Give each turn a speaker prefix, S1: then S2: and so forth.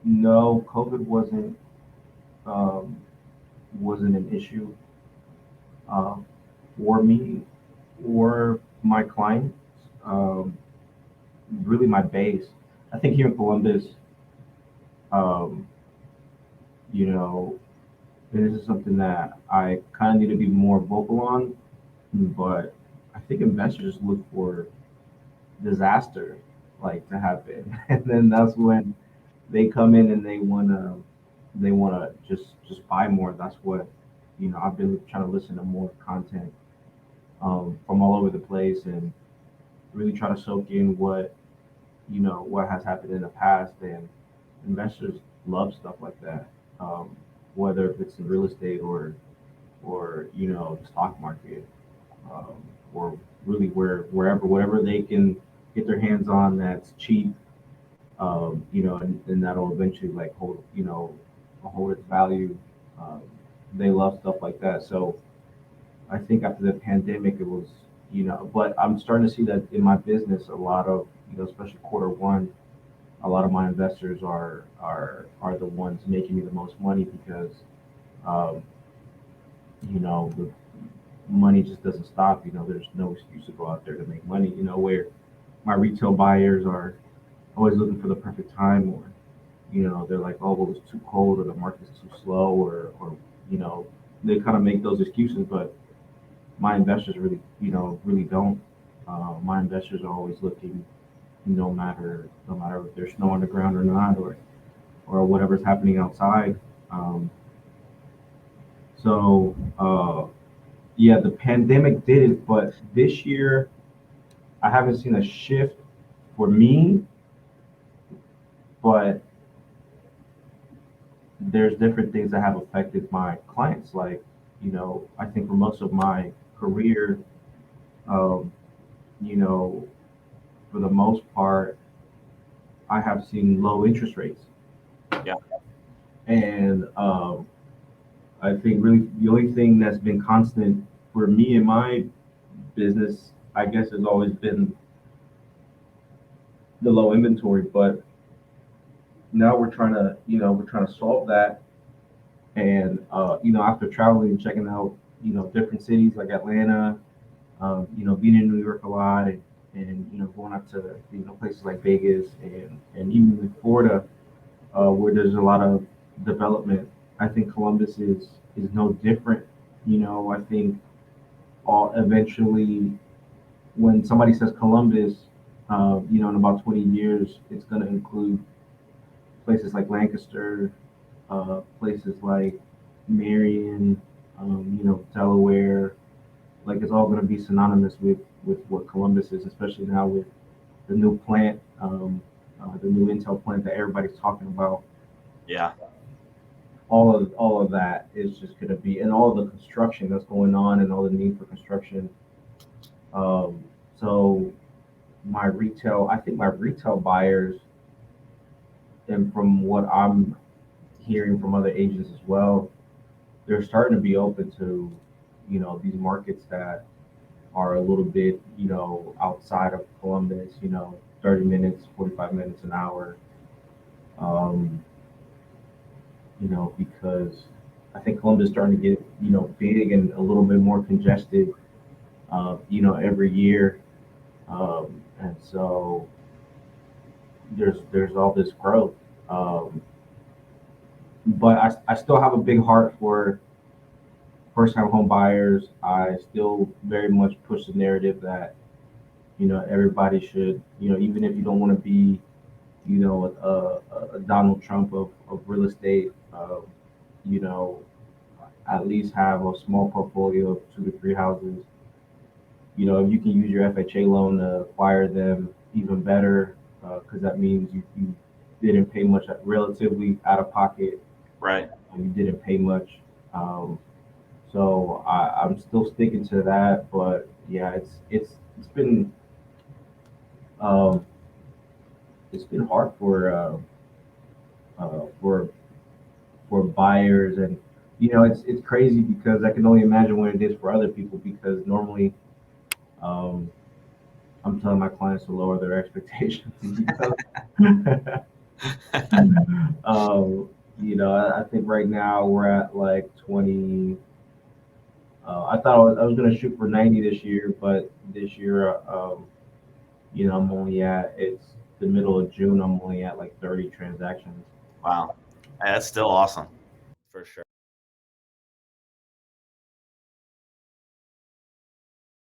S1: No, COVID um, wasn't an issue uh, for me or my clients. Um, Really, my base. I think here in Columbus, um, you know, and this is something that I kind of need to be more vocal on. But I think investors look for disaster like to happen, and then that's when they come in and they wanna just buy more. That's what I've been trying to listen to more content from all over the place and really try to soak in what has happened in the past. And investors love stuff like that, whether if it's in real estate or the stock market, or really wherever whatever they can get their hands on that's cheap, and that'll eventually like hold its value. Um, they love stuff like that. So I think after the pandemic, it was, but I'm starting to see that in my business, a lot of, especially quarter one, a lot of my investors are the ones making me the most money because, um, the money just doesn't stop. There's no excuse to go out there to make money. Where my retail buyers are always looking for the perfect time, or they're like, oh, well, it's too cold, or the market's too slow, or you know, they kind of make those excuses. But my investors really don't. My investors are always looking, no matter if there's snow on the ground or not, or whatever's happening outside. Um, so yeah, the pandemic did it, but this year I haven't seen a shift for me, but there's different things that have affected my clients. Like, I think for most of my career, um, you know, for the most part, I have seen low interest rates.
S2: Yeah.
S1: And I think really the only thing that's been constant for me in my business, I guess, has always been the low inventory. But now we're trying to solve that. And after traveling and checking out different cities like Atlanta, being in New York a lot, and going up to places like Vegas and even in Florida, where there's a lot of development. I think Columbus is no different. I think all eventually when somebody says Columbus, in about 20 years, it's going to include places like Lancaster, places like Marion, Delaware. Like it's all going to be synonymous with what Columbus is, especially now with the new plant, the new Intel plant that everybody's talking about.
S2: Yeah.
S1: All of that is just going to be, and all the construction that's going on, and all the need for construction. So I think my retail buyers, and from what I'm hearing from other agents as well, they're starting to be open to, these markets that are a little bit, outside of Columbus, 30 minutes, 45 minutes, an hour, um, because I think Columbus is starting to get, big and a little bit more congested, every year. And so there's all this growth. Um, but I still have a big heart for first time home buyers. I still very much push the narrative that, everybody should, even if you don't want to be, a Donald Trump of real estate, you know, at least have a small portfolio of 2 to 3 houses. If you can use your FHA loan to acquire them, even better, because that means you didn't pay much, relatively out of pocket,
S2: Right.
S1: and you didn't pay much. Um, so I'm still sticking to that, but yeah, it's been um, it's been hard uh, for for buyers, and it's crazy because I can only imagine what it is for other people, because normally um, I'm telling my clients to lower their expectations. You know, I think right now we're at like 20. I thought I was going to shoot for 90 this year, but this year, you know, it's the middle of June. I'm only at like 30 transactions.
S2: Wow. That's still awesome, for sure.